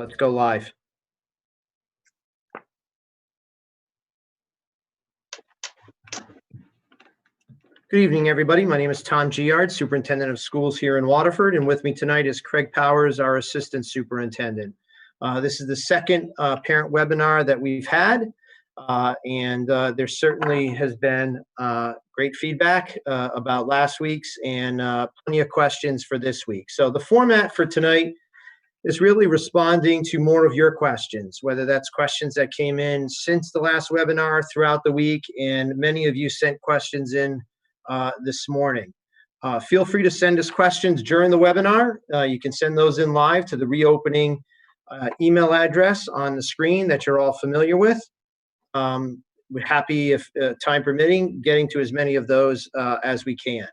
Let's go live. Good evening, everybody. My name is Tom Giard, Superintendent of Schools here in Waterford, and with me tonight is Craig Powers, our Assistant Superintendent. This is the second parent webinar that we've had, and there certainly has been great feedback about last week's and plenty of questions for this week. So the format for tonight is really responding to more of your questions, whether that's questions that came in since the last webinar throughout the week, and many of you sent questions in this morning. Feel free to send us questions during the webinar. You can send those in live to the reopening email address on the screen that you're all familiar with. We're happy, if time permitting, getting to as many of those as we can.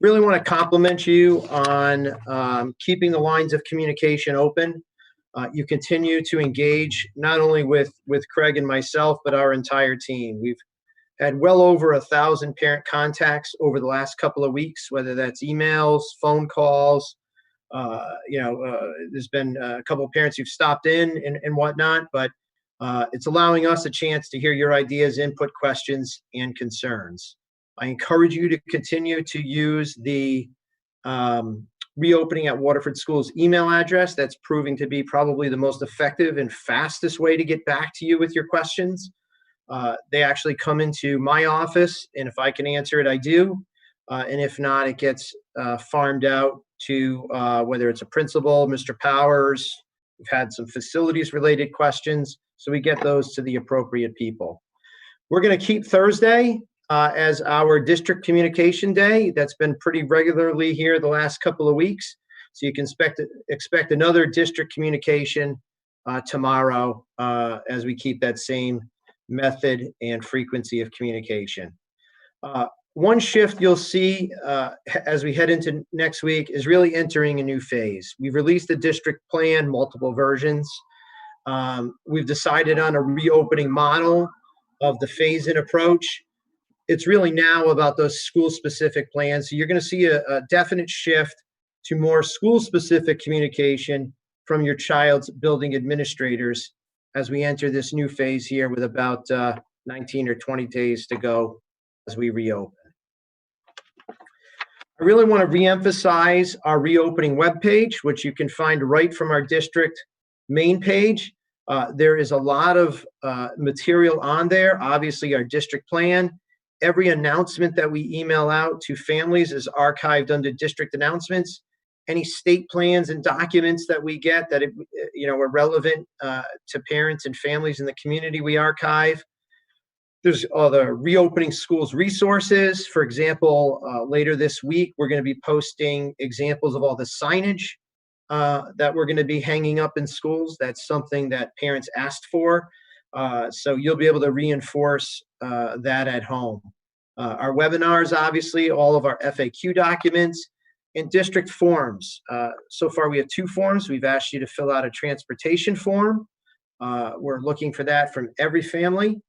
Really want to compliment you on keeping the lines of communication open. You continue to engage not only with Craig and myself, but our entire team. We've had well over 1,000 parent contacts over the last couple of weeks, whether that's emails, phone calls. There's been a couple of parents who've stopped in and whatnot, but it's allowing us a chance to hear your ideas, input, questions, and concerns. I encourage you to continue to use the reopening at Waterford Schools email address. That's proving to be probably the most effective and fastest way to get back to you with your questions. They actually come into my office, and if I can answer it, I do. And if not, it gets farmed out to whether it's a principal, Mr. Powers. We've had some facilities-related questions, so we get those to the appropriate people. We're going to keep Thursday as our district communication day. That's been pretty regularly here the last couple of weeks. So you can expect another district communication tomorrow as we keep that same method and frequency of communication. One shift you'll see as we head into next week is really entering a new phase. We've released a district plan, multiple versions. We've decided on a reopening model of the phase-in approach. It's really now about those school-specific plans. So you're going to see a definite shift to more school-specific communication from your child's building administrators as we enter this new phase here with about 19 or 20 days to go as we reopen. I really want to reemphasize our reopening webpage, which you can find right from our district main page. There is a lot of material on there. Obviously, our district plan. Every announcement that we email out to families is archived under district announcements. Any state plans and documents that we get that are relevant to parents and families in the community, we archive. There's all the reopening schools resources. For example, later this week, we're going to be posting examples of all the signage that we're going to be hanging up in schools. That's something that parents asked for. So you'll be able to reinforce that at home. Our webinars, obviously, all of our FAQ documents, and district forms. So far, we have 2 forms. We've asked you to fill out a transportation form. We're looking for that from every family.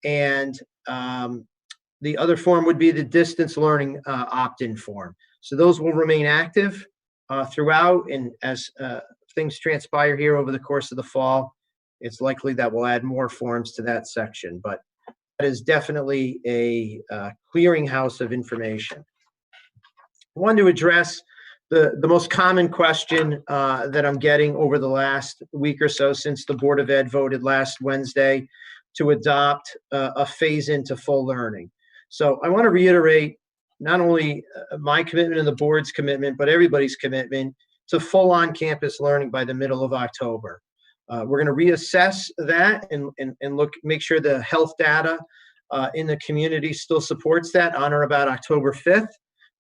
And the other form would be the distance learning opt-in form. So those will remain active throughout, and as things transpire here over the course of the fall, it's likely that we'll add more forms to that section. But that is definitely a clearinghouse of information. I wanted to address the most common question that I'm getting over the last week or so since the Board of Ed voted last Wednesday to adopt a phase into full learning. So I want to reiterate not only my commitment and the board's commitment, but everybody's commitment to full on-campus learning by the middle of October. We're going to reassess that and make sure the health data in the community still supports that on or about October 5th.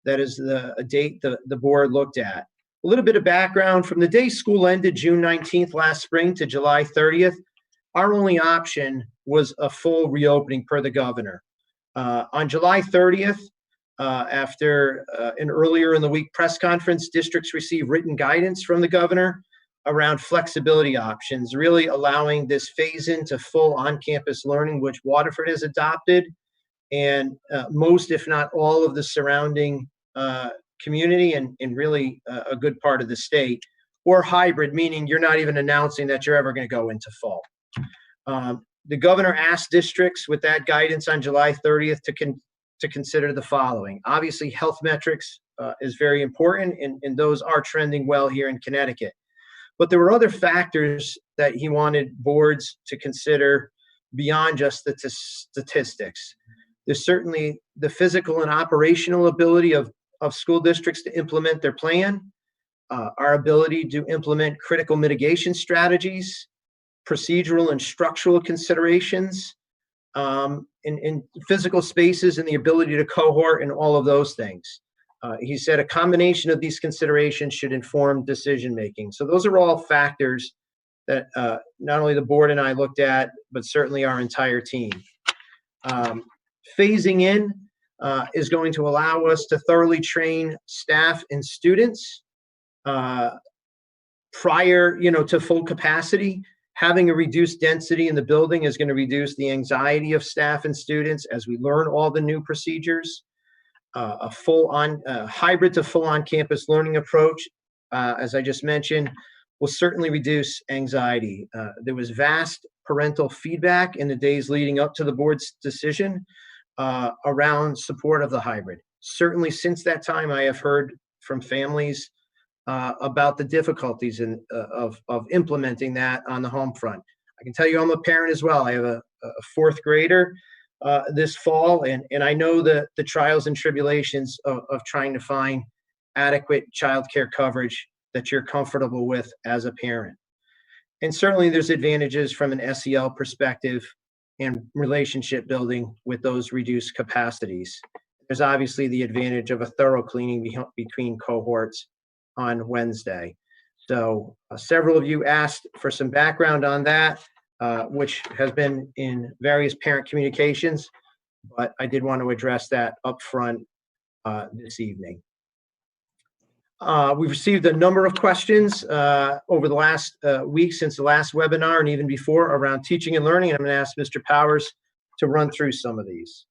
That is the date the board looked at. A little bit of background: from the day school ended June 19th last spring to July 30th, our only option was a full reopening per the governor. On July 30th, after an earlier in the week press conference, districts received written guidance from the governor around flexibility options, really allowing this phase into full on-campus learning, which Waterford has adopted, and most, if not all, of the surrounding community and really a good part of the state or hybrid, meaning you're not even announcing that you're ever going to go into fall. The governor asked districts with that guidance on July 30th to consider the following. Obviously, health metrics is very important, and those are trending well here in Connecticut. But there were other factors that he wanted boards to consider beyond just the statistics. There's certainly the physical and operational ability of school districts to implement their plan, our ability to implement critical mitigation strategies, procedural and structural considerations, in physical spaces and the ability to cohort and all of those things. He said a combination of these considerations should inform decision making. So those are all factors that not only the board and I looked at, but certainly our entire team. Phasing in is going to allow us to thoroughly train staff and students prior, to full capacity. Having a reduced density in the building is going to reduce the anxiety of staff and students as we learn all the new procedures. A hybrid to full on-campus learning approach, as I just mentioned, will certainly reduce anxiety. There was vast parental feedback in the days leading up to the board's decision around support of the hybrid. Certainly since that time, I have heard from families about the difficulties of implementing that on the home front. I can tell you I'm a parent as well. I have a fourth grader this fall, and I know the trials and tribulations of trying to find adequate childcare coverage that you're comfortable with as a parent. And certainly there's advantages from an SEL perspective and relationship building with those reduced capacities. There's obviously the advantage of a thorough cleaning between cohorts on Wednesday. So several of you asked for some background on that, which has been in various parent communications, but I did want to address that up front this evening. We've received a number of questions over the last week since the last webinar and even before around teaching and learning. And I'm going to ask Mr. Powers to run through some of these.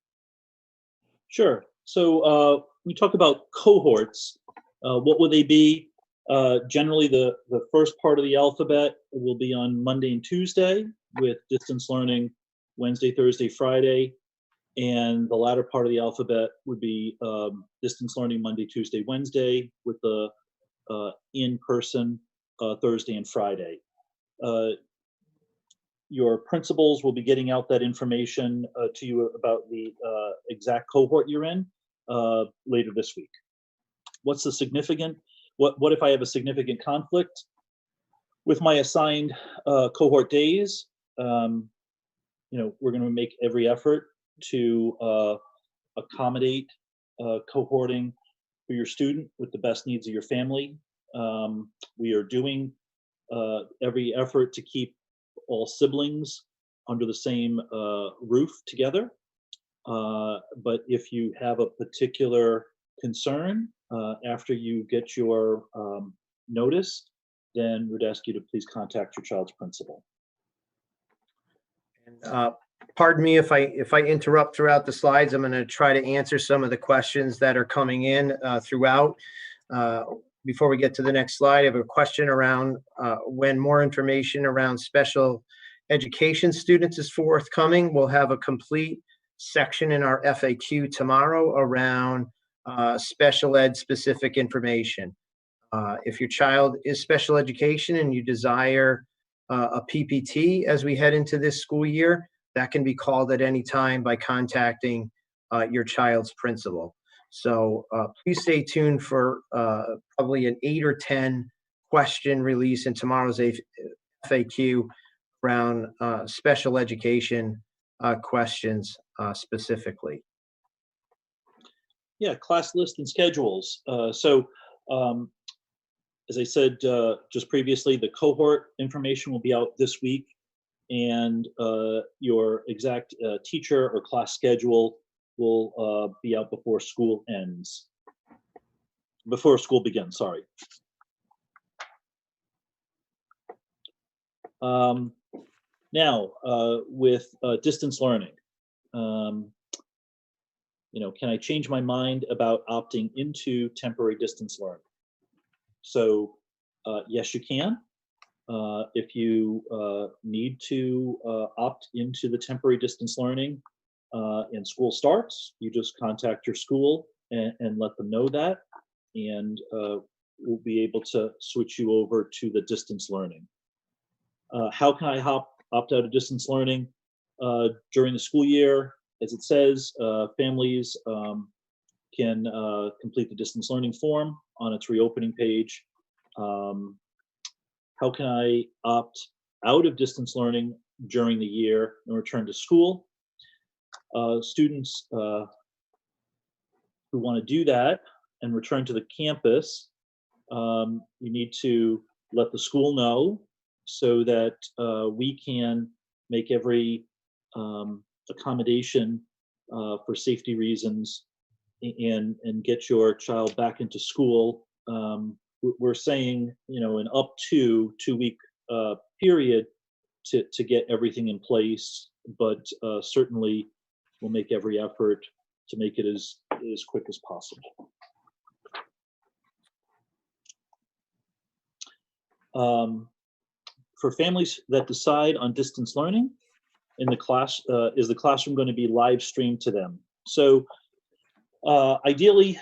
Sure. So we talked about cohorts. What will they be? Generally, the first part of the alphabet will be on Monday and Tuesday with distance learning Wednesday, Thursday, Friday. And the latter part of the alphabet would be distance learning Monday, Tuesday, Wednesday with the in-person Thursday and Friday. Your principals will be getting out that information to you about the exact cohort you're in later this week. What's the significant? What if I have a significant conflict with my assigned cohort days? We're going to make every effort to accommodate cohorting for your student with the best needs of your family. We are doing every effort to keep all siblings under the same roof together. But if you have a particular concern after you get your notice, then we'd ask you to please contact your child's principal. And pardon me if I interrupt throughout the slides. I'm going to try to answer some of the questions that are coming in throughout. Before we get to the next slide, I have a question around when more information around special education students is forthcoming. We'll have a complete section in our FAQ tomorrow around special ed specific information. If your child is special education and you desire a PPT as we head into this school year, that can be called at any time by contacting your child's principal. So please stay tuned for probably an 8 or 10 question release in tomorrow's FAQ around special education questions specifically. Yeah, class list and schedules. As I said just previously, the cohort information will be out this week, and your exact teacher or class schedule will be out before school ends. Before school begins, sorry. Now, with distance learning, can I change my mind about opting into temporary distance learning? So Yes, you can. If you need to opt into the temporary distance learning and school starts, you just contact your school and let them know that, and we'll be able to switch you over to the distance learning. How can I opt out of distance learning during the school year? As it says, families can complete the distance learning form on its reopening page. How can I opt out of distance learning during the year and return to school? Students who want to do that and return to the campus, you need to let the school know so that we can make every accommodation for safety reasons and get your child back into school. We're saying, an up to 2-week period to get everything in place, but certainly we'll make every effort to make it as quick as possible. For families that decide on distance learning in the class, is the classroom going to be live streamed to them? So ideally,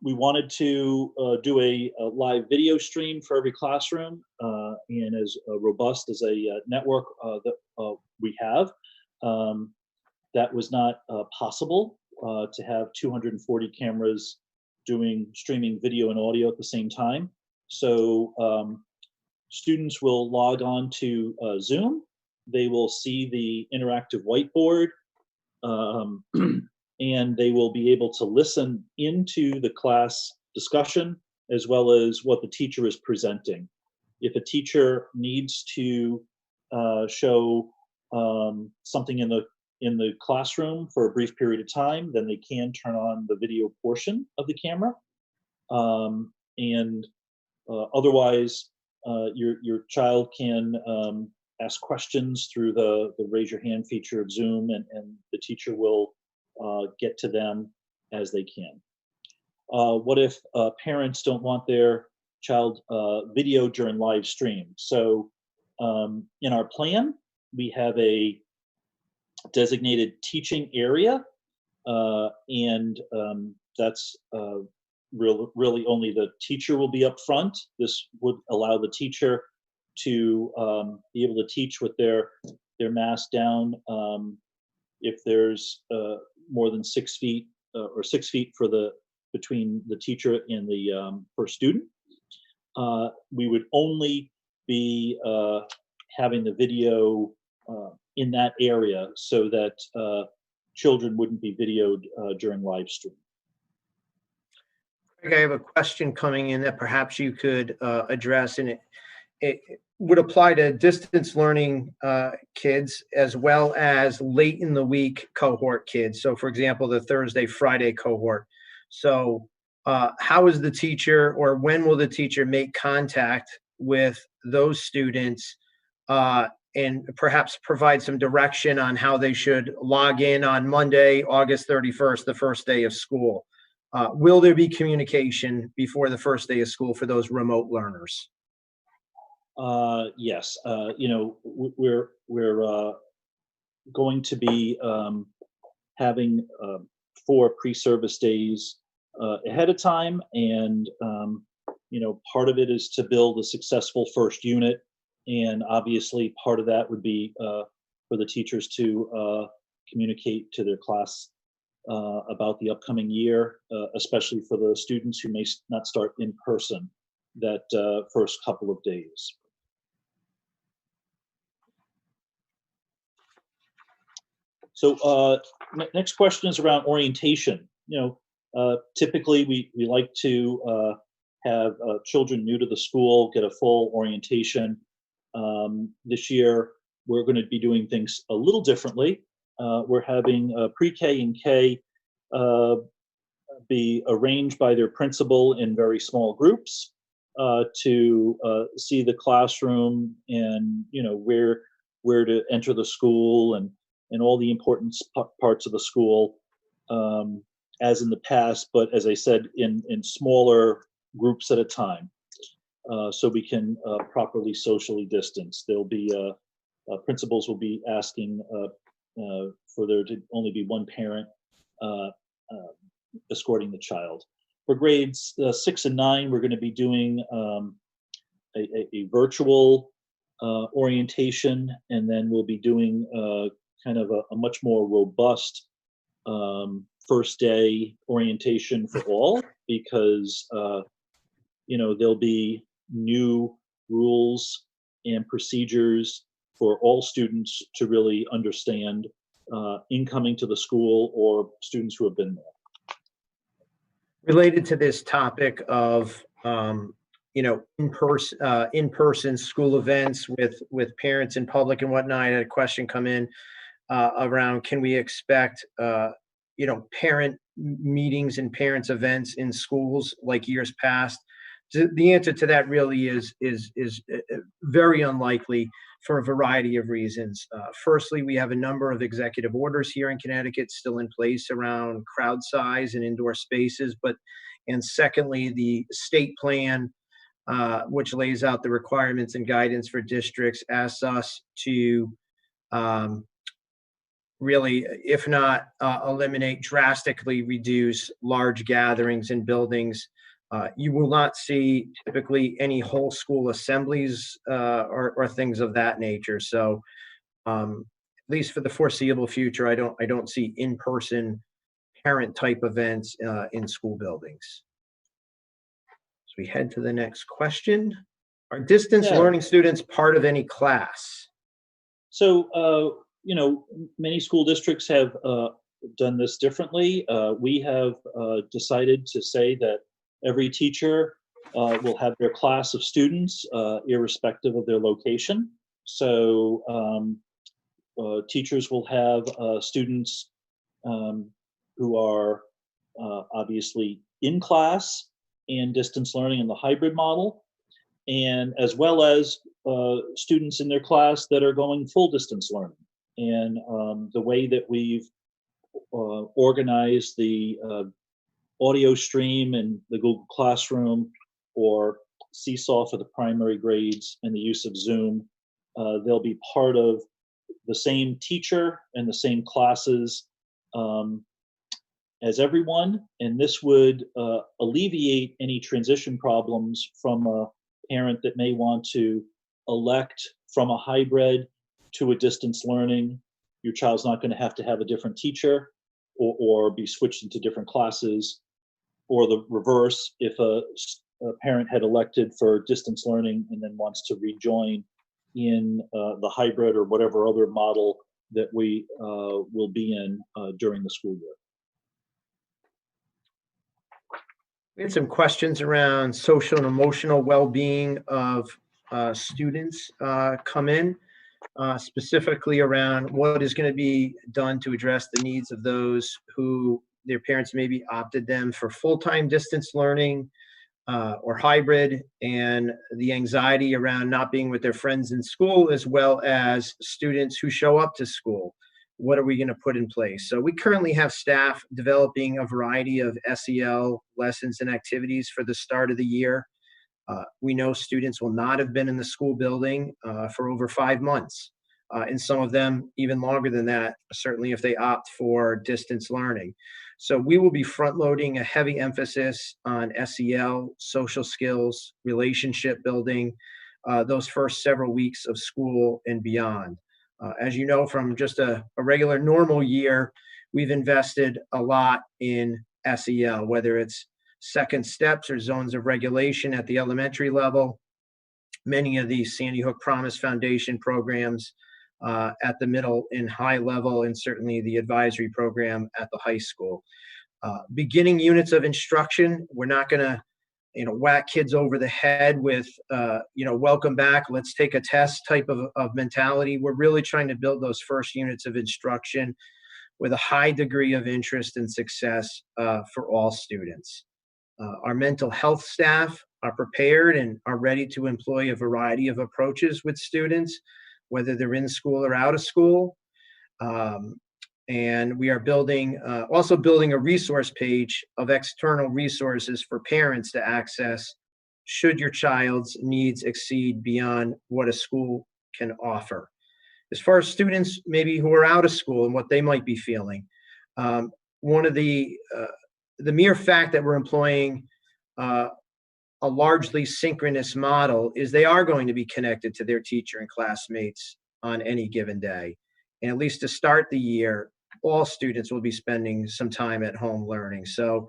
we wanted to do a live video stream for every classroom, and as robust as a network that we have, that was not possible to have 240 cameras doing streaming video and audio at the same time. So students will log on to Zoom. They will see the interactive whiteboard, and they will be able to listen into the class discussion as well as what the teacher is presenting. If a teacher needs to show something in the classroom for a brief period of time, then they can turn on the video portion of the camera. And otherwise, your child can ask questions through the raise your hand feature of Zoom, and the teacher will get to them as they can. What if parents don't want their child video during live stream? So in our plan, we have a designated teaching area, and that's really only the teacher will be up front. This would allow the teacher to be able to teach with their mask down. If there's more than 6 feet or 6 feet between the teacher and the first student, we would only be having the video in that area so that children wouldn't be videoed during live stream. Greg, I have a question coming in that perhaps you could address, and it would apply to distance learning kids as well as late in the week cohort kids. So for example, the Thursday, Friday cohort. So how is the teacher, or when will the teacher make contact with those students and perhaps provide some direction on how they should log in on Monday, August 31st, the first day of school? Will there be communication before the first day of school for those remote learners? Yes, we're going to be having 4 pre-service days ahead of time, and part of it is to build a successful first unit, and obviously part of that would be for the teachers to communicate to their class about the upcoming year, especially for the students who may not start in person that first couple of days. So next question is around orientation. Typically we like to have children new to the school get a full orientation. This year we're going to be doing things a little differently. We're having pre-K and K be arranged by their principal in very small groups to see the classroom and where to enter the school and all the important parts of the school, as in the past, but as I said, in smaller groups at a time. so we can properly socially distance. There'll be principals will be asking for there to only be one parent escorting the child. For grades 6 and 9, we're going to be doing a virtual orientation, and then we'll be doing kind of a much more robust first day orientation for all, because there'll be new rules and procedures for all students to really understand incoming to the school or students who have been there. Related to this topic of in-person school events with parents in public and whatnot, I had a question come in around, can we expect parent meetings and parents events in schools like years past? The answer to that really is very unlikely for a variety of reasons. Firstly, we have a number of executive orders here in Connecticut still in place around crowd size and indoor spaces, and secondly, the state plan, which lays out the requirements and guidance for districts, asks us to really, if not eliminate, drastically reduce large gatherings in buildings. You will not see typically any whole school assemblies or things of that nature. So at least for the foreseeable future, I don't see in-person parent type events in school buildings. So we head to the next question. Are distance learning students part of any class? So, many school districts have done this differently. We have decided to say that every teacher will have their class of students, irrespective of their location. So teachers will have students who are obviously in class and distance learning in the hybrid model, and as well as students in their class that are going full distance learning. And the way that we've organized the audio stream and the Google Classroom, or Seesaw for the primary grades, and the use of Zoom, they'll be part of the same teacher and the same classes as everyone. And this would alleviate any transition problems from a parent that may want to elect from a hybrid to a distance learning. Your child's not going to have a different teacher or be switched into different classes, or the reverse, if a parent had elected for distance learning and then wants to rejoin in the hybrid or whatever other model that we will be in during the school year. We had some questions around social and emotional well-being of students come in, specifically around what is going to be done to address the needs of those who their parents maybe opted them for full-time distance learning or hybrid, and the anxiety around not being with their friends in school, as well as students who show up to school. What are we going to put in place? So we currently have staff developing a variety of SEL lessons and activities for the start of the year. We know students will not have been in the school building for over 5 months, and some of them even longer than that, certainly if they opt for distance learning. So we will be front-loading a heavy emphasis on SEL, social skills, relationship building, those first several weeks of school and beyond. As you know, from just a regular normal year, we've invested a lot in SEL, whether it's second steps or zones of regulation at the elementary level, many of these Sandy Hook Promise Foundation programs at the middle and high level, and certainly the advisory program at the high school. Beginning units of instruction, we're not going to whack kids over the head with, welcome back, let's take a test type of mentality. We're really trying to build those first units of instruction with a high degree of interest and success for all students. Our mental health staff are prepared and are ready to employ a variety of approaches with students, whether they're in school or out of school. And we are also building a resource page of external resources for parents to access should your child's needs exceed beyond what a school can offer. As far as students maybe who are out of school and what they might be feeling, one of the mere fact that we're employing uh, a largely synchronous model is they are going to be connected to their teacher and classmates on any given day. And at least to start the year, all students will be spending some time at home learning. So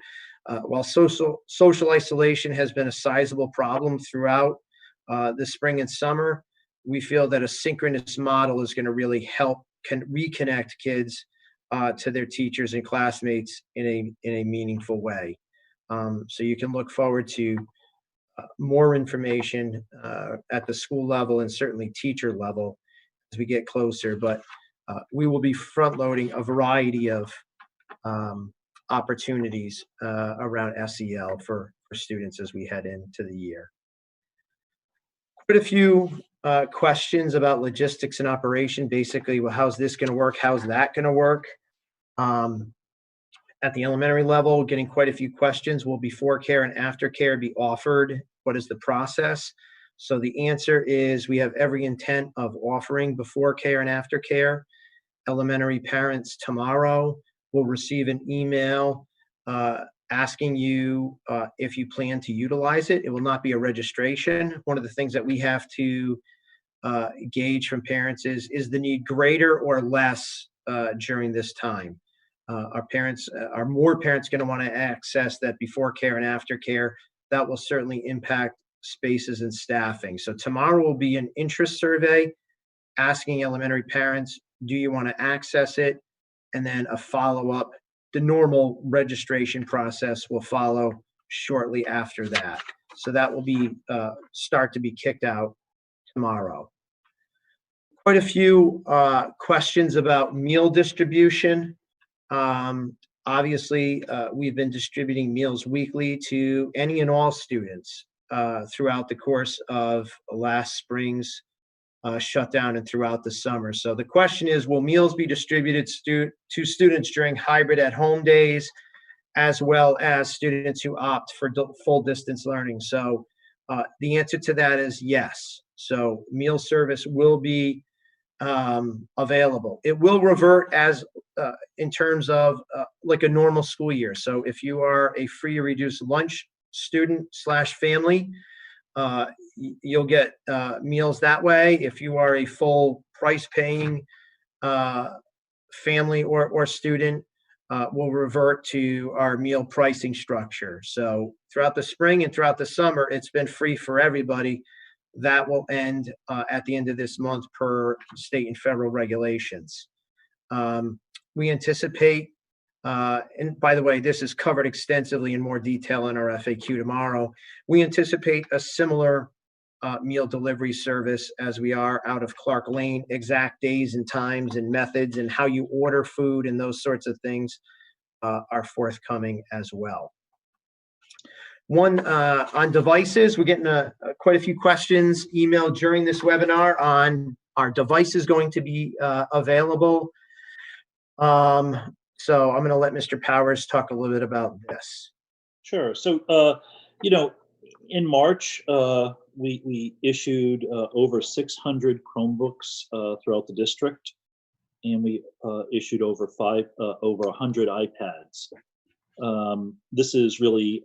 while social isolation has been a sizable problem throughout the spring and summer, we feel that a synchronous model is going to really help reconnect kids to their teachers and classmates in a meaningful way. So you can look forward to more information at the school level and certainly teacher level as we get closer. But we will be front loading a variety of opportunities around SEL for students as we head into the year. Quite a few questions about logistics and operation. Basically, well, how's this going to work? How's that going to work? At the elementary level, getting quite a few questions. Will before care and after care be offered? What is the process? So the answer is we have every intent of offering before care and after care. Elementary parents tomorrow will receive an email asking you if you plan to utilize it. It will not be a registration. One of the things that we have to gauge from parents is the need greater or less during this time. Are more parents going to want to access that before care and after care? That will certainly impact spaces and staffing. So tomorrow will be an interest survey asking elementary parents, do you want to access it? And then a follow-up. The normal registration process will follow shortly after that. So that will be start to be kicked out tomorrow. Quite a few questions about meal distribution. Obviously, we've been distributing meals weekly to any and all students throughout the course of last spring's shutdown and throughout the summer. So the question is, will meals be distributed to students during hybrid at home days, as well as students who opt for full distance learning? So the answer to that is yes. So meal service will be available. It will revert as in terms of like a normal school year. So if you are a free or reduced lunch student / family, you'll get meals that way. If you are a full price paying family or student, we'll revert to our meal pricing structure. So throughout the spring and throughout the summer, it's been free for everybody. That will end at the end of this month per state and federal regulations. We anticipate, and by the way, this is covered extensively in more detail in our FAQ tomorrow. We anticipate a similar meal delivery service as we are out of Clark Lane. Exact days and times and methods and how you order food and those sorts of things are forthcoming as well. One on devices, we're getting quite a few questions emailed during this webinar on our devices going to be available. So I'm going to let Mr. Powers talk a little bit about this. Sure. So, in March, we issued over 600 Chromebooks throughout the district, and we issued over 100 iPads. This is really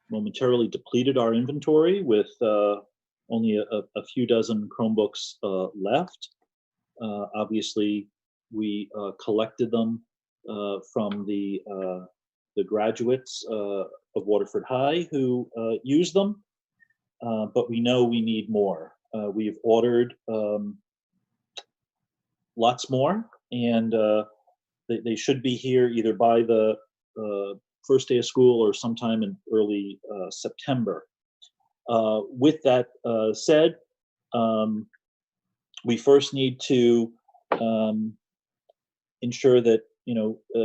momentarily depleted our inventory with only a few dozen Chromebooks left. Obviously, we collected them from the graduates of Waterford High who use them, but we know we need more. We've ordered lots more, and they should be here either by the first day of school or sometime in early September. With that said, we first need to ensure that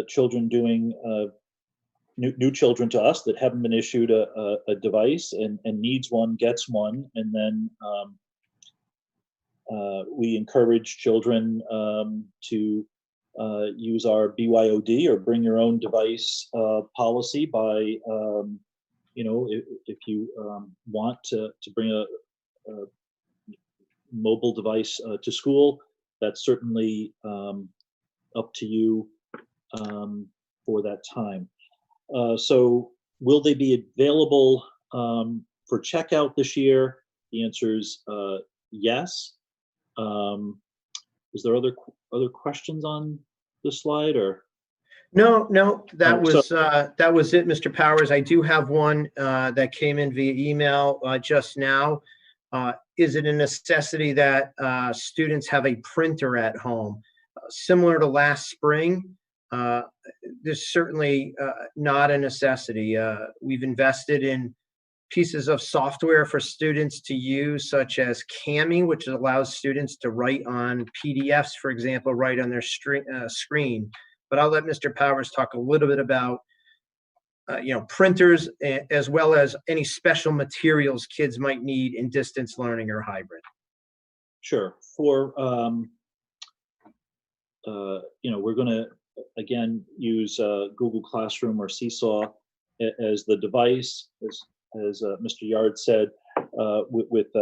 children doing new children to us that haven't been issued a device and needs one gets one, and then we encourage children to use our BYOD or bring your own device policy by if you want to bring a mobile device to school, that's certainly up to you for that time. So will they be available for checkout this year? The answer is yes. Is there other questions on this slide, or? No, that So was it, Mr. Powers. I do have one that came in via email just now. Is it a necessity that students have a printer at home? Similar to last spring, there's certainly not a necessity. We've invested in pieces of software for students to use, such as Cami, which allows students to write on PDFs, for example, right on their screen. But I'll let Mr. Powers talk a little bit about printers, as well as any special materials kids might need in distance learning or hybrid. Sure. For we're going to again use Google Classroom or Seesaw as the device, as Mr. Yard said. With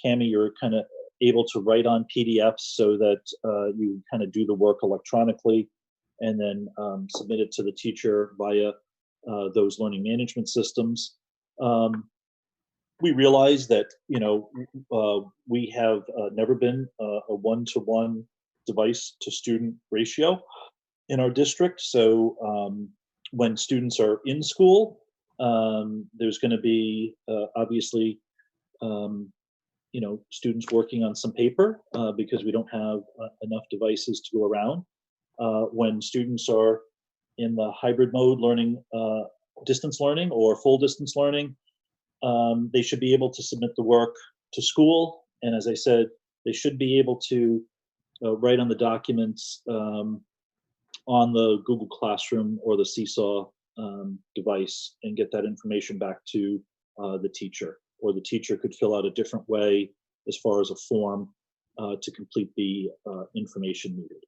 Cami, you're kind of able to write on PDFs so that you kind of do the work electronically, and then submit it to the teacher via those learning management systems. We realize that we have never been a one-to-one device to student ratio in our district. So when students are in school, there's going to be obviously students working on some paper because we don't have enough devices to go around. When students are in the hybrid mode, learning distance learning or full distance learning, they should be able to submit the work to school. And as I said, they should be able to write on the documents on the Google Classroom or the Seesaw device and get that information back to the teacher. Or the teacher could fill out a different way as far as a form to complete the information needed.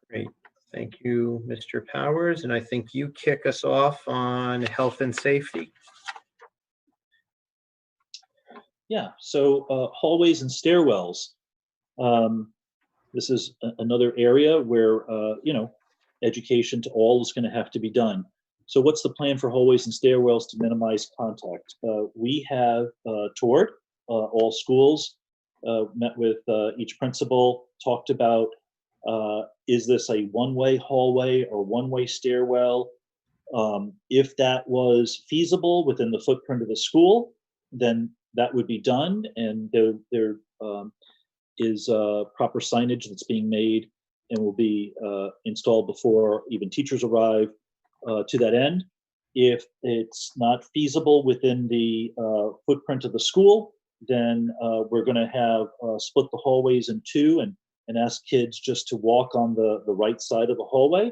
Great. Thank you, Mr. Powers. And I think you kick us off on health and safety. Yeah, so hallways and stairwells. This is another area where, education to all is going to have to be done. So what's the plan for hallways and stairwells to minimize contact? We have toured all schools, met with each principal, talked about is this a one-way hallway or one-way stairwell? If that was feasible within the footprint of the school, then that would be done, and there is proper signage that's being made and will be installed before even teachers arrive to that end. If it's not feasible within the footprint of the school, then we're going to have split the hallways in two and ask kids just to walk on the right side of the hallway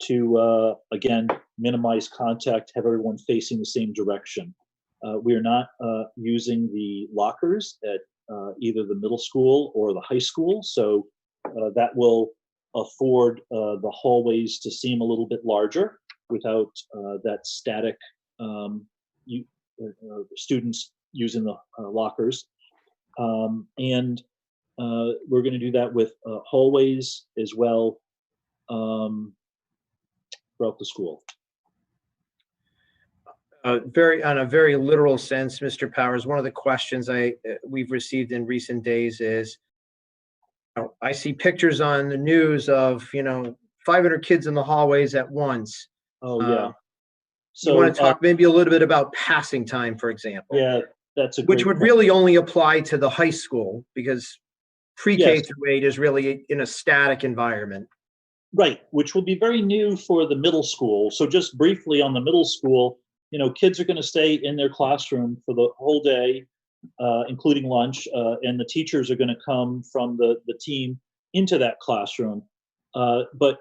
to, again, minimize contact, have everyone facing the same direction. We are not using the lockers at either the middle school or the high school, so that will afford the hallways to seem a little bit larger without that static students using the lockers. And we're going to do that with hallways as well throughout the school. On a very literal sense, Mr. Powers, one of the questions we've received in recent days is, I see pictures on the news of 500 kids in the hallways at once. Oh yeah. So you want to talk maybe a little bit about passing time, for example? Yeah, that's a great which would point. really only apply to the high school, because pre-K Yes. through 8 is really in a static environment. Right, which will be very new for the middle school. So just briefly on the middle school, kids are going to stay in their classroom for the whole day, including lunch, and the teachers are going to come from the team into that classroom. But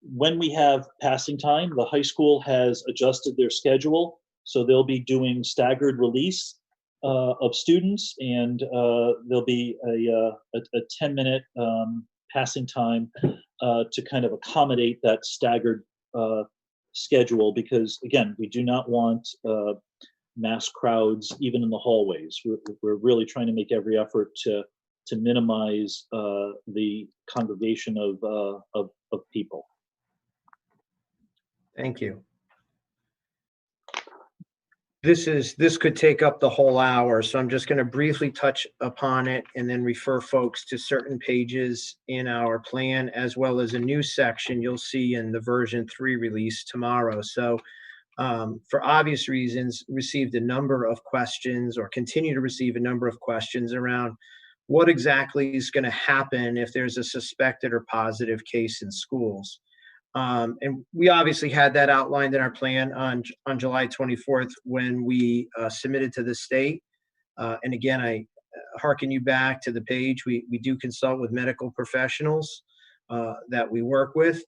when we have passing time, the high school has adjusted their schedule, so they'll be doing staggered release of students, and there'll be a 10-minute passing time to kind of accommodate that staggered schedule, because again, we do not want mass crowds even in the hallways. We're really trying to make every effort to minimize the congregation of people. Thank you. This could take up the whole hour, so I'm just going to briefly touch upon it and then refer folks to certain pages in our plan, as well as a new section you'll see in the version 3 release tomorrow. So for obvious reasons, received a number of questions, or continue to receive a number of questions around what exactly is going to happen if there's a suspected or positive case in schools. And we obviously had that outlined in our plan on July 24th when we submitted to the state. And again, I hearken you back to the page. We do consult with medical professionals that we work with.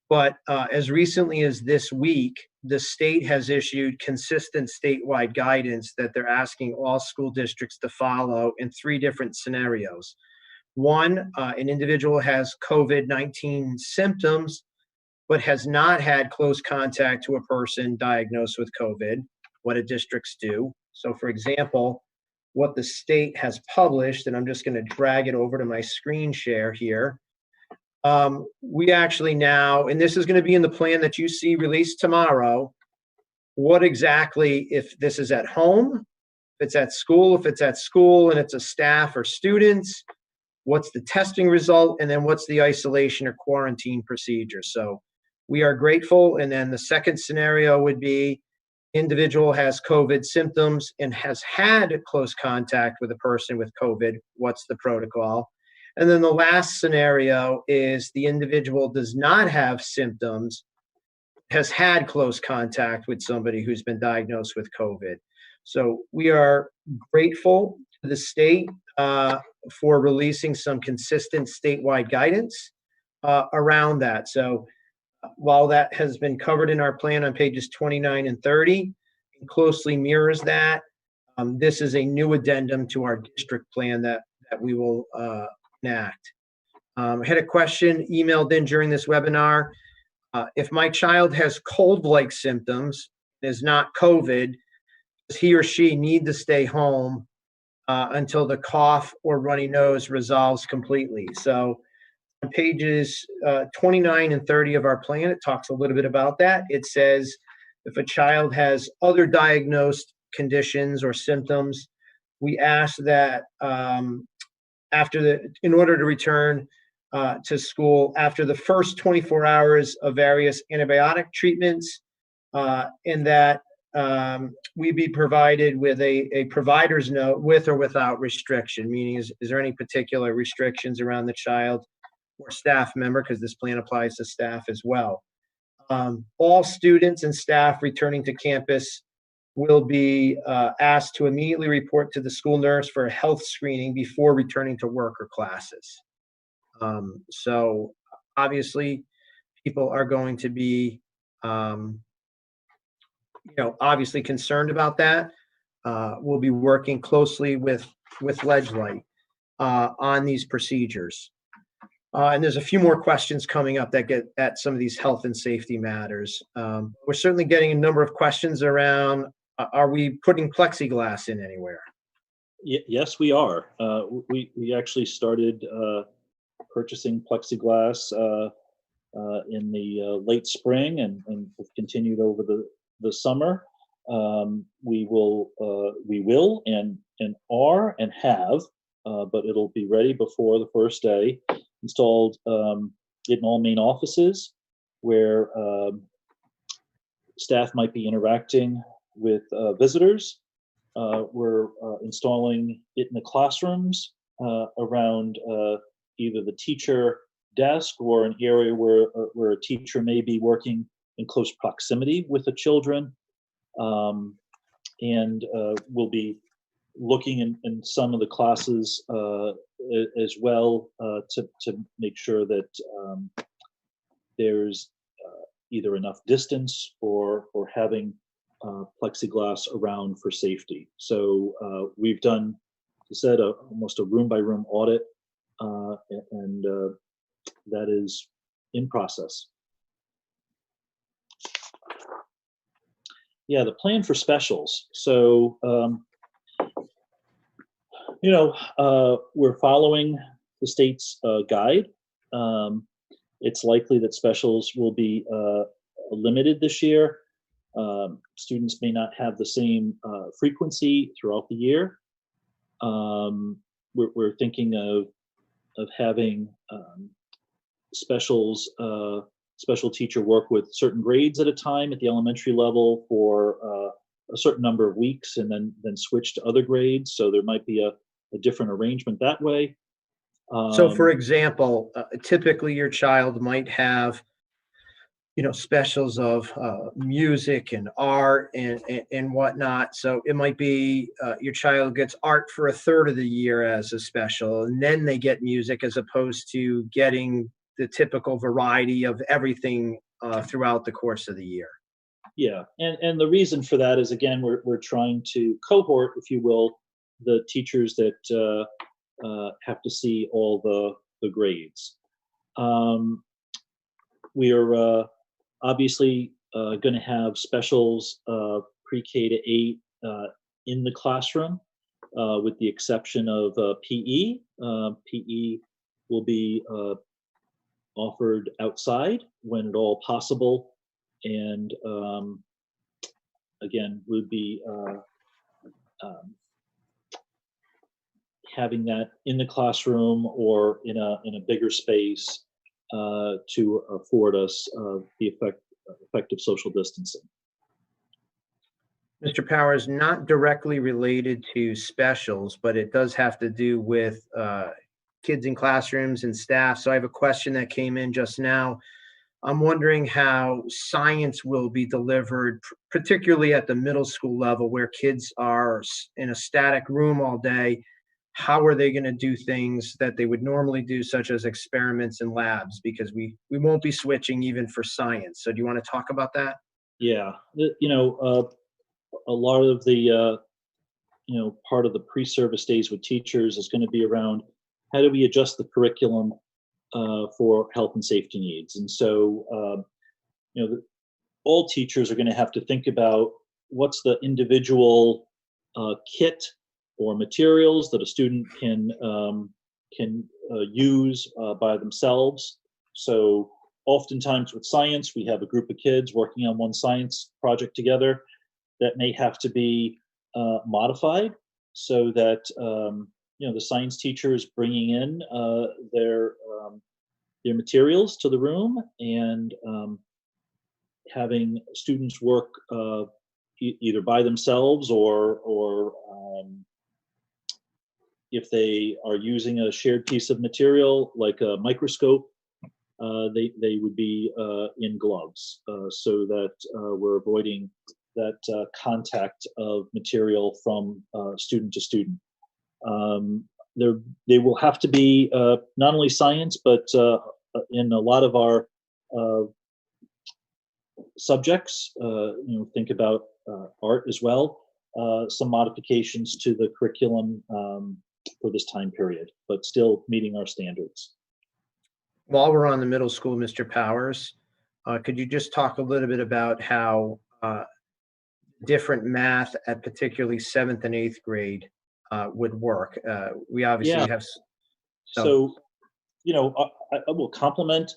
But as recently as this week, the state has issued consistent statewide guidance that they're asking all school districts to follow in 3 different scenarios. One, an individual has COVID-19 symptoms, but has not had close contact to a person diagnosed with COVID. What do districts do? So for example, what the state has published, and I'm just going to drag it over to my screen share here. We actually now, and this is going to be in the plan that you see released tomorrow, what exactly, if this is at home, if it's at school, and it's a staff or students, what's the testing result, and then what's the isolation or quarantine procedure. So we are grateful. And then the second scenario would be individual has COVID symptoms and has had close contact with a person with COVID. What's the protocol? And then the last scenario is the individual does not have symptoms, has had close contact with somebody who's been diagnosed with COVID. So we are grateful to the state for releasing some consistent statewide guidance around that. So while that has been covered in our plan on pages 29 and 30, it closely mirrors that. This is a new addendum to our district plan that we will enact. I had a question emailed in during this webinar. If my child has cold-like symptoms, is not COVID, does he or she need to stay home until the cough or runny nose resolves completely? So on pages 29 and 30 of our plan, it talks a little bit about that. It says if a child has other diagnosed conditions or symptoms, we ask that in order to return to school after the first 24 hours of various antibiotic treatments, and that we be provided with a provider's note with or without restriction, meaning is there any particular restrictions around the child or staff member, because this plan applies to staff as well. All students and staff returning to campus will be asked to immediately report to the school nurse for a health screening before returning to work or classes. So obviously people are going to be obviously concerned about that. We'll be working closely with Ledgelight on these procedures. And there's a few more questions coming up that get at some of these health and safety matters. We're certainly getting a number of questions around, are we putting plexiglass in anywhere? Yes, we are. We actually started purchasing plexiglass in the late spring and have continued over the summer. We will and are and have, but it'll be ready before the first day, installed in all main offices where staff might be interacting with visitors. We're installing it in the classrooms around either the teacher desk or an area where a teacher may be working in close proximity with the children. And we'll be looking in some of the classes as well to make sure that there's either enough distance or having plexiglass around for safety. So we've done, as I said, almost a room by room audit, and that is in process. Yeah, the plan for specials. So, we're following the state's guide. It's likely that specials will be limited this year. Students may not have the same frequency throughout the year. We're thinking of having specials, special teacher work with certain grades at a time at the elementary level for a certain number of weeks, and then switch to other grades. So there might be a different arrangement that way. So for example, typically your child might have, specials of music and art and whatnot. So it might be your child gets art for a third of the year as a special, and then they get music, as opposed to getting the typical variety of everything throughout the course of the year. Yeah, and the reason for that is, again, we're trying to cohort, if you will, the teachers that have to see all the grades. We are obviously going to have specials pre-K to 8 in the classroom, with the exception of PE. PE will be offered outside when at all possible, and again, would be having that in the classroom or in a bigger space to afford us the effective social distancing. Mr. Powers, not directly related to specials, but it does have to do with kids in classrooms and staff. So I have a question that came in just now. I'm wondering how science will be delivered, particularly at the middle school level, where kids are in a static room all day. How are they going to do things that they would normally do, such as experiments in labs? Because we won't be switching even for science. So do you want to talk about that? Yeah, a lot of the part of the pre-service days with teachers is going to be around how do we adjust the curriculum for health and safety needs. And so, all teachers are going to have to think about what's the individual kit or materials that a student can use by themselves. So oftentimes with science, we have a group of kids working on one science project together that may have to be modified so that the science teacher is bringing in their materials to the room, and having students work either by themselves or if they are using a shared piece of material like a microscope, they would be in gloves so that we're avoiding that contact of material from student to student. They will have to be not only science, but in a lot of our subjects, think about art as well, some modifications to the curriculum for this time period, but still meeting our standards. While we're on the middle school, Mr. Powers, could you just talk a little bit about how different math at particularly 7th and 8th grade would work? We obviously Yeah. have. So, I will compliment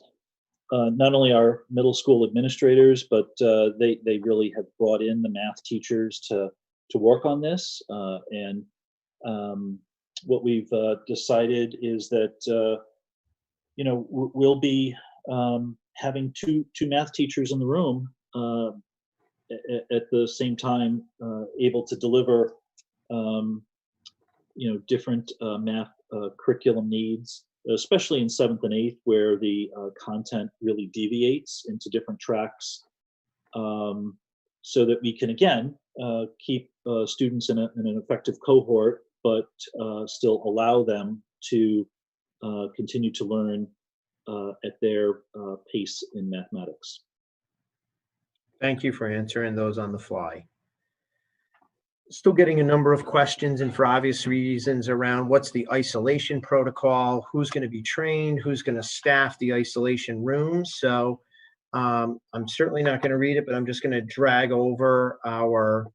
not only our middle school administrators, but they really have brought in the math teachers to work on this. And what we've decided is that we'll be having two math teachers in the room at the same time, able to deliver different math curriculum needs, especially in 7th and 8th, where the content really deviates into different tracks, so that we can, again, keep students in an effective cohort, but still allow them to continue to learn at their pace in mathematics. Thank you for answering those on the fly. Still getting a number of questions, and for obvious reasons, around what's the isolation protocol, who's going to be trained, who's going to staff the isolation rooms. So I'm certainly not going to read it, but I'm just going to drag over our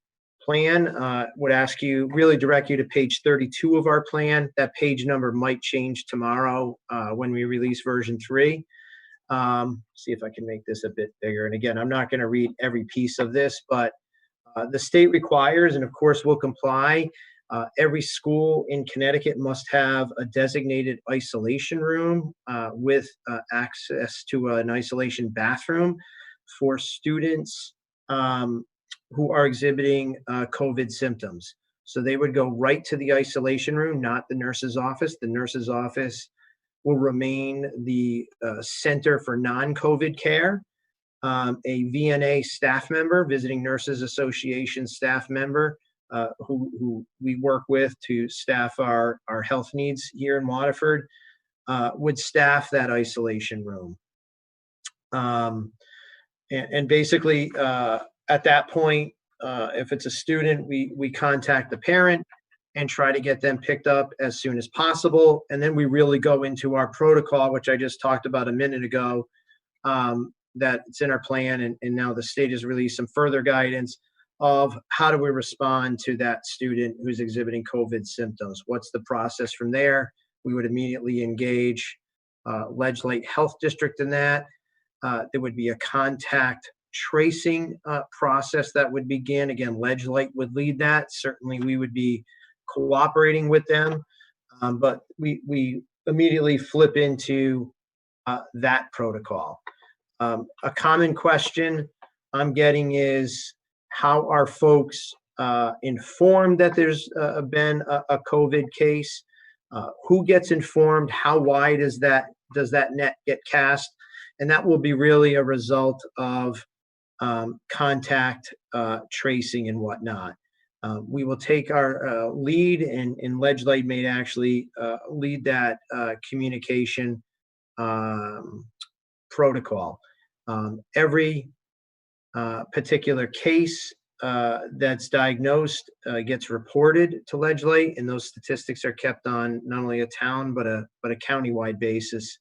plan. Would ask you, really direct you to page 32 of our plan. That page number might change tomorrow when we release version 3. See if I can make this a bit bigger. And again, I'm not going to read every piece of this, but the state requires, and of course will comply, every school in Connecticut must have a designated isolation room with access to an isolation bathroom for students who are exhibiting COVID symptoms. So they would go right to the isolation room, not the nurse's office. The nurse's office will remain the center for non-COVID care. A VNA staff member, Visiting Nurses Association staff member, who we work with to staff our health needs here in Waterford, would staff that isolation room. And basically, at that point, if it's a student, we contact the parent and try to get them picked up as soon as possible. And then we really go into our protocol, which I just talked about a minute ago, that it's in our plan, and now the state has released some further guidance of how do we respond to that student who's exhibiting COVID symptoms. What's the process from there? We would immediately engage Ledge Light Health District in that. There would be a contact tracing process that would begin. Again, Ledge Light would lead that. Certainly we would be cooperating with them, but we immediately flip into that protocol. A common question I'm getting is, how are folks informed that there's been a COVID case? Who gets informed? How wide does that net get cast? And that will be really a result of contact tracing and whatnot. We will take our lead, and Ledge Light may actually lead that communication protocol. Every particular case that's diagnosed gets reported to Ledge Light, and those statistics are kept on not only a town but a countywide basis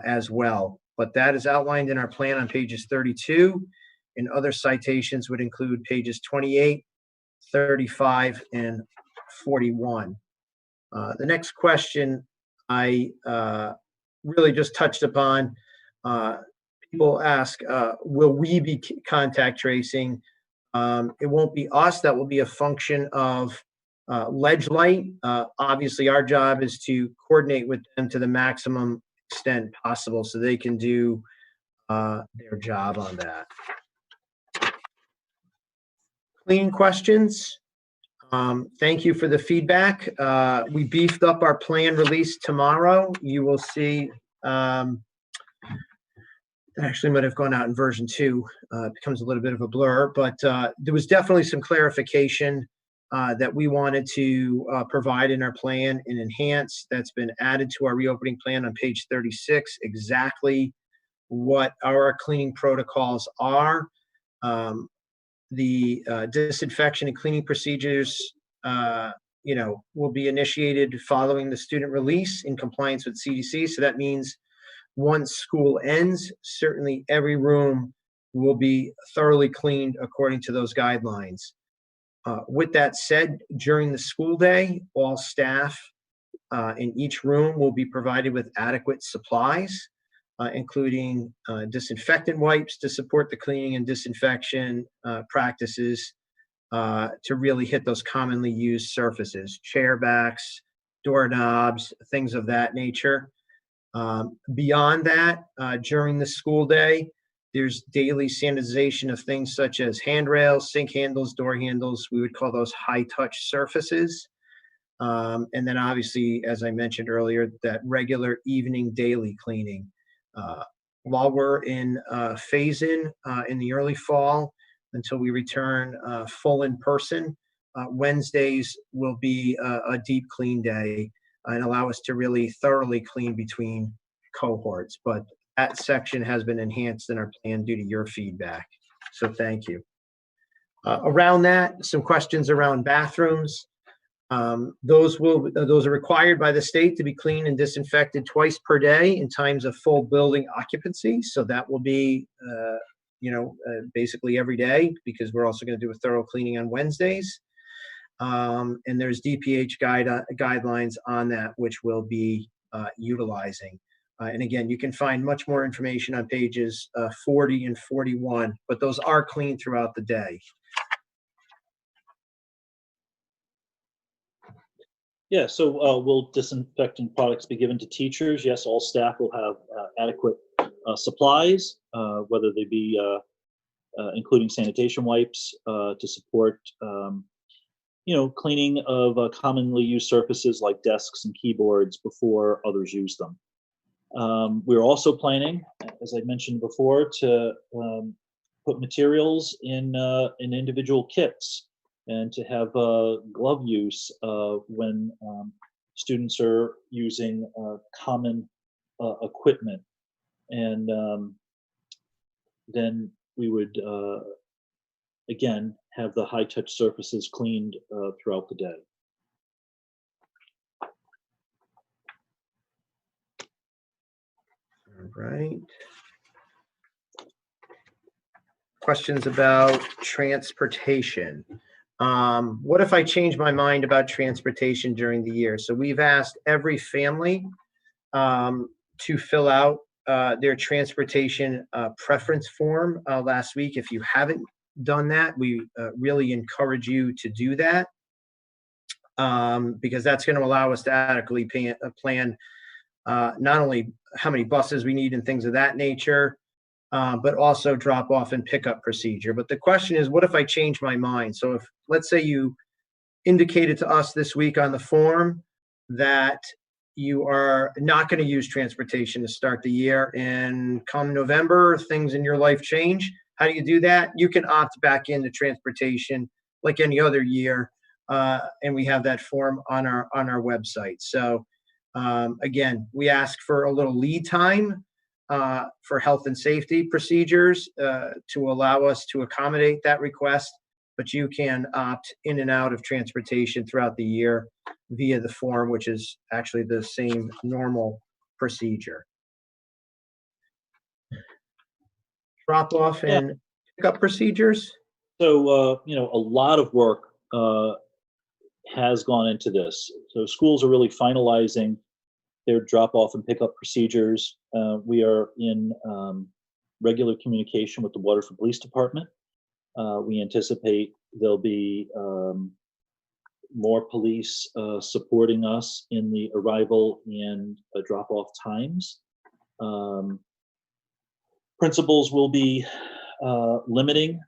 as well. But that is outlined in our plan on pages 32, and other citations would include pages 28, 35, and 41. The next question I really just touched upon. People ask, will we be contact tracing? It won't be us. That will be a function of Ledge Light. Obviously, our job is to coordinate with them to the maximum extent possible so they can do their job on that. Clean questions. Thank you for the feedback. We beefed up our plan release tomorrow. You will see, it actually might have gone out in version 2. It becomes a little bit of a blur, but there was definitely some clarification that we wanted to provide in our plan and enhance. That's been added to our reopening plan on page 36, exactly what our cleaning protocols are. The disinfection and cleaning procedures will be initiated following the student release in compliance with CDC. So that means once school ends, certainly every room will be thoroughly cleaned according to those guidelines. With that said, during the school day, all staff in each room will be provided with adequate supplies, including disinfectant wipes to support the cleaning and disinfection practices to really hit those commonly used surfaces, chair backs, doorknobs, things of that nature. Beyond that, during the school day, there's daily sanitization of things such as handrails, sink handles, door handles. We would call those high-touch surfaces. And then obviously, as I mentioned earlier, that regular evening daily cleaning. While we're in phase-in in the early fall, until we return full in person, Wednesdays will be a deep clean day and allow us to really thoroughly clean between cohorts. But that section has been enhanced in our plan due to your feedback. So thank you. Around that, some questions around bathrooms. Those are required by the state to be cleaned and disinfected twice per day in times of full building occupancy. So that will be, basically every day, because we're also going to do a thorough cleaning on Wednesdays. And there's DPH guidelines on that, which we'll be utilizing. And again, you can find much more information on pages 40 and 41, but those are cleaned throughout the day. Yeah, so will disinfecting products be given to teachers? Yes, all staff will have adequate supplies, whether they be including sanitation wipes to support, cleaning of commonly used surfaces like desks and keyboards before others use them. We're also planning, as I mentioned before, to put materials in individual kits, and to have glove use when students are using common equipment. And then we would, again, have the high-touch surfaces cleaned throughout the day. All right. Questions about transportation. What if I change my mind about transportation during the year? So we've asked every family to fill out their transportation preference form last week. If you haven't done that, we really encourage you to do that, because that's going to allow us to adequately plan not only how many buses we need and things of that nature, but also drop off and pickup procedure. But the question is, what if I change my mind? So if, let's say you indicated to us this week on the form that you are not going to use transportation to start the year, and come November, things in your life change. How do you do that? You can opt back into transportation like any other year, and we have that form on our website. So again, we ask for a little lead time for health and safety procedures to allow us to accommodate that request, but you can opt in and out of transportation throughout the year via the form, which is actually the same normal procedure. Drop off and pickup procedures. So, a lot of work has gone into this. So schools are really finalizing their drop-off and pickup procedures. We are in regular communication with the Waterford Police Department. We anticipate there'll be more police supporting us in the arrival and drop-off times. Principals will be limiting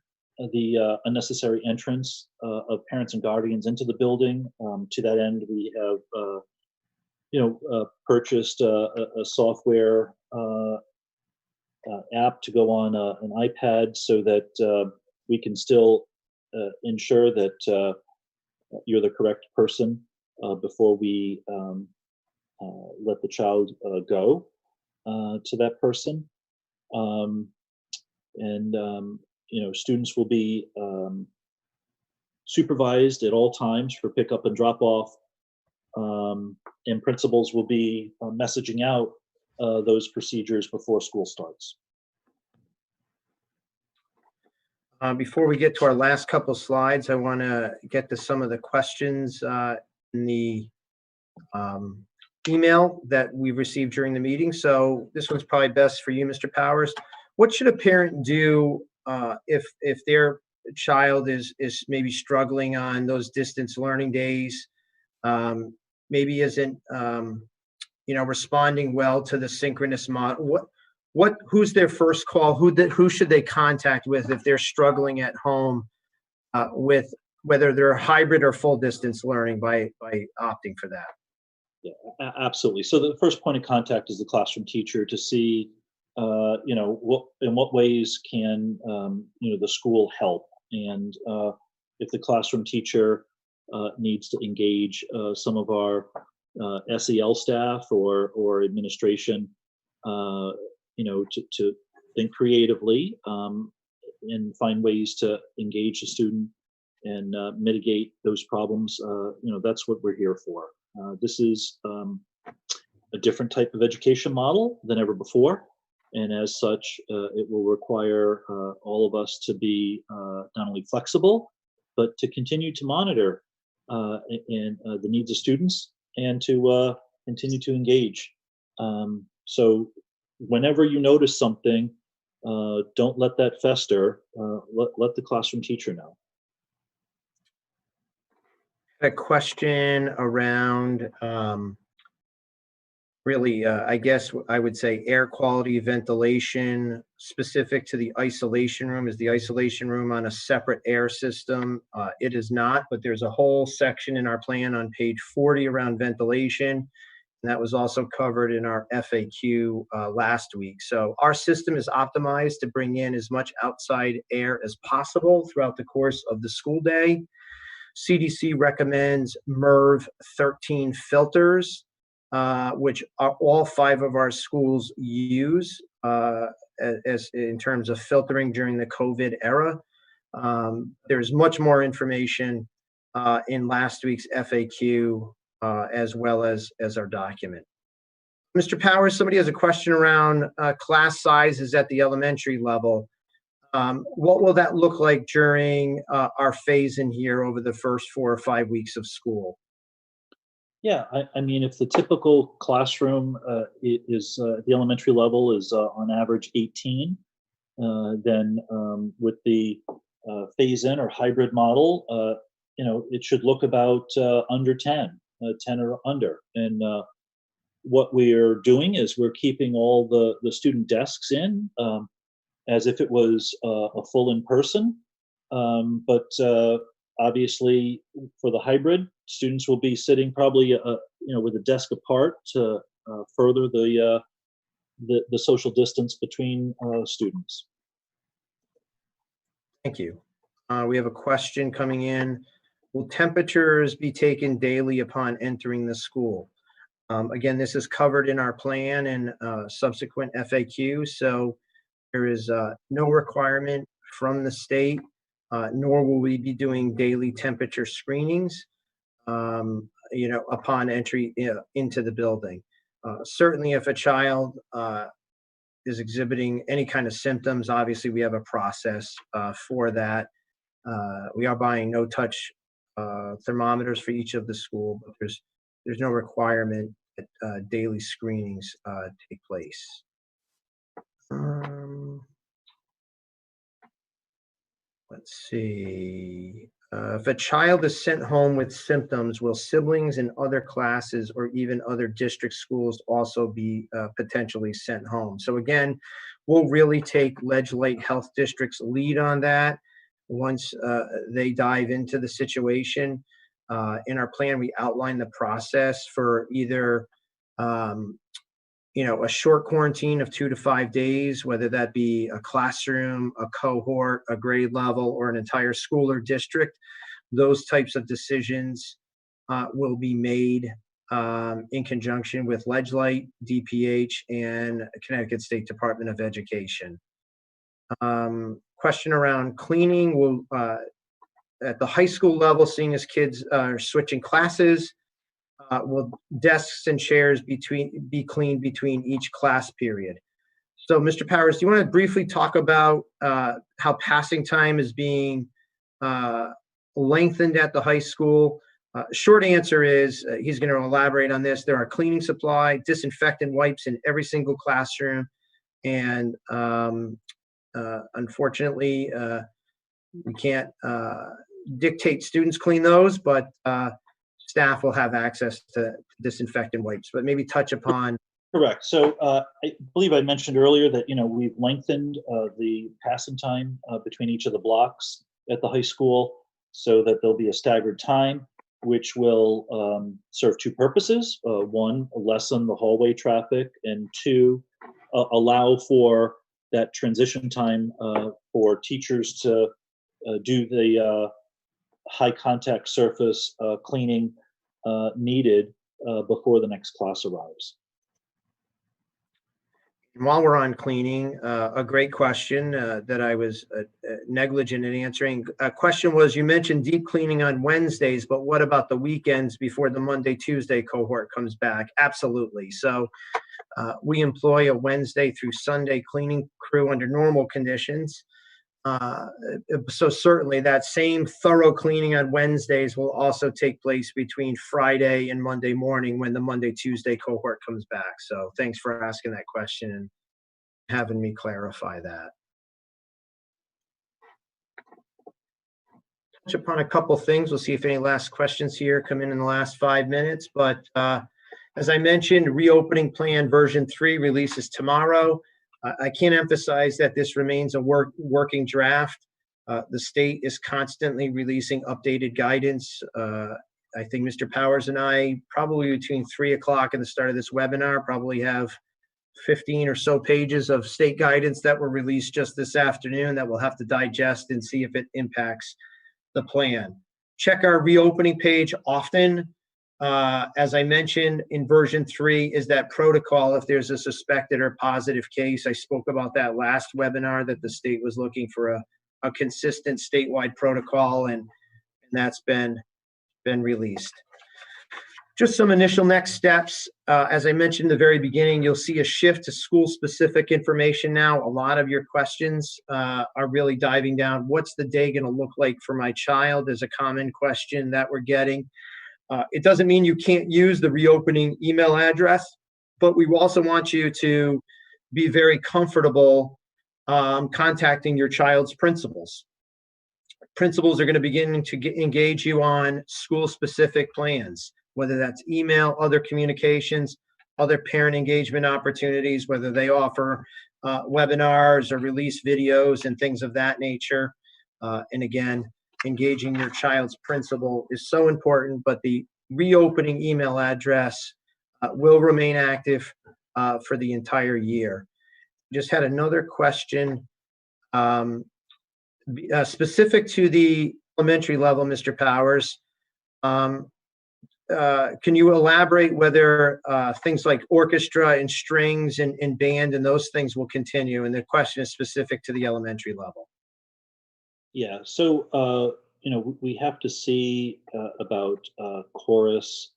the unnecessary entrance of parents and guardians into the building. To that end, we have purchased a software app to go on an iPad, so that we can still ensure that you're the correct person before we let the child go to that person. Students will be supervised at all times for pickup and drop off, and principals will be messaging out those procedures before school starts. Before we get to our last couple slides, I want to get to some of the questions in the email that we received during the meeting. So this one's probably best for you, Mr. Powers. What should a parent do if their child is maybe struggling on those distance learning days, maybe isn't responding well to the synchronous model? Who's their first call? Who should they contact with if they're struggling at home with whether they're hybrid or full distance learning by opting for that? Yeah, absolutely. So the first point of contact is the classroom teacher to see, in what ways can the school help, and if the classroom teacher needs to engage some of our SEL staff or administration, to think creatively and find ways to engage the student and mitigate those problems. That's what we're here for. This is a different type of education model than ever before. And as such, it will require all of us to be not only flexible, but to continue to monitor the needs of students and to continue to engage. So whenever you notice something, don't let that fester. Let the classroom teacher know. A question around really, I guess I would say air quality, ventilation, specific to the isolation room. Is the isolation room on a separate air system? It is not, but there's a whole section in our plan on page 40 around ventilation. And that was also covered in our FAQ last week. So our system is optimized to bring in as much outside air as possible throughout the course of the school day. CDC recommends MERV 13 filters, which all 5 of our schools use as in terms of filtering during the COVID era. There's much more information in last week's FAQ as well as our document. Mr. Powers, somebody has a question around class sizes at the elementary level. What will that look like during our phase in here over the first 4 or 5 weeks of school? Yeah, I mean, if the typical classroom is at the elementary level is on average 18, then with the phase-in or hybrid model, it should look about under 10, 10 or under. And what we're doing is we're keeping all the student desks in as if it was a full in-person, but obviously, for the hybrid, students will be sitting probably, with a desk apart to further the social distance between students. Thank you. We have a question coming in. Will temperatures be taken daily upon entering the school? Again, this is covered in our plan and subsequent FAQ. So there is no requirement from the state. Nor will we be doing daily temperature screenings, upon entry into the building. Certainly, if a child is exhibiting any kind of symptoms, obviously we have a process for that. We are buying no-touch thermometers for each of the school, but there's no requirement that daily screenings take place. Let's see. If a child is sent home with symptoms, will siblings in other classes or even other district schools also be potentially sent home? So again, we'll really take Ledge-Lite Health District's lead on that once they dive into the situation. In our plan, we outline the process for either a short quarantine of 2 to 5 days, whether that be a classroom, a cohort, a grade level, or an entire school or district. Those types of decisions will be made in conjunction with Ledge-Lite, DPH, and Connecticut State Department of Education. Question around cleaning. Will at the high school level, seeing as kids are switching classes, will desks and chairs be cleaned between each class period? So, Mr. Powers, do you want to briefly talk about how passing time is being lengthened at the high school? Short answer is he's going to elaborate on this. There are cleaning supply, disinfectant wipes in every single classroom, and unfortunately, we can't dictate students clean those, but staff will have access to disinfectant wipes. But maybe touch upon. Correct. So I believe I mentioned earlier that we've lengthened the passing time between each of the blocks at the high school so that there'll be a staggered time, which will serve 2 purposes. 1, lessen the hallway traffic, and 2, allow for that transition time for teachers to do the high contact surface cleaning needed before the next class arrives. And while we're on cleaning, a great question that I was negligent in answering. A question was, you mentioned deep cleaning on Wednesdays, but what about the weekends before the Monday, Tuesday cohort comes back? Absolutely. So we employ a Wednesday through Sunday cleaning crew under normal conditions. So certainly that same thorough cleaning on Wednesdays will also take place between Friday and Monday morning when the Monday, Tuesday cohort comes back. So thanks for asking that question and having me clarify that. Touch upon a couple things. We'll see if any last questions here come in the last 5 minutes. But as I mentioned, reopening plan version 3 releases tomorrow. I can't emphasize that this remains a working draft. The state is constantly releasing updated guidance. I think Mr. Powers and I, probably between 3 o'clock and the start of this webinar, probably have 15 or so pages of state guidance that were released just this afternoon that we'll have to digest and see if it impacts the plan. Check our reopening page often. As I mentioned, in version 3 is that protocol if there's a suspected or positive case. I spoke about that last webinar, that the state was looking for a consistent statewide protocol, and that's been released. Just some initial next steps. As I mentioned in the very beginning, you'll see a shift to school-specific information now. A lot of your questions are really diving down. What's the day going to look like for my child is a common question that we're getting. It doesn't mean you can't use the reopening email address, but we also want you to be very comfortable contacting your child's principals. Principals are going to begin to engage you on school-specific plans, whether that's email, other communications, other parent engagement opportunities, whether they offer webinars or release videos and things of that nature. And again, engaging your child's principal is so important, but the reopening email address will remain active for the entire year. Just had another question specific to the elementary level, Mr. Powers. Can you elaborate whether things like orchestra and strings and band and those things will continue? And the question is specific to the elementary level. Yeah, so we have to see about chorus.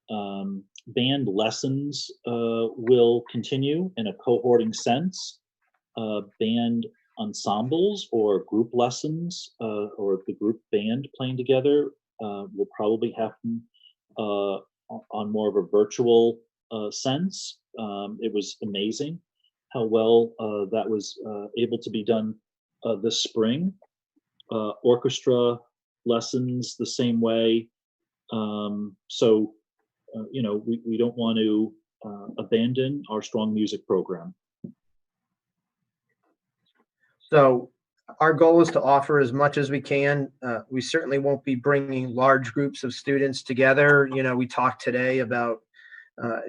Band lessons will continue in a cohorting sense. Band ensembles or group lessons or the group band playing together will probably happen on more of a virtual sense. It was amazing how well that was able to be done this spring. Orchestra lessons the same way. So we don't want to abandon our strong music program. So our goal is to offer as much as we can. We certainly won't be bringing large groups of students together. We talked today about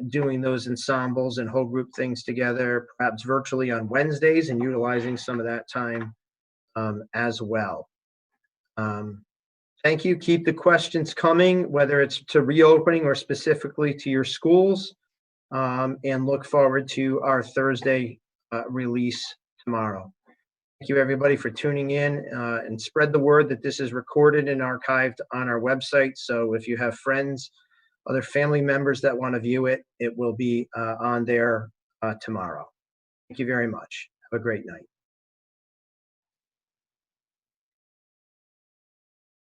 doing those ensembles and whole group things together, perhaps virtually on Wednesdays, and utilizing some of that time as well. Thank you. Keep the questions coming, whether it's to reopening or specifically to your schools, and look forward to our Thursday release tomorrow. Thank you, everybody, for tuning in, and spread the word that this is recorded and archived on our website. So if you have friends, other family members that want to view it, it will be on there tomorrow. Thank you very much. Have a great night.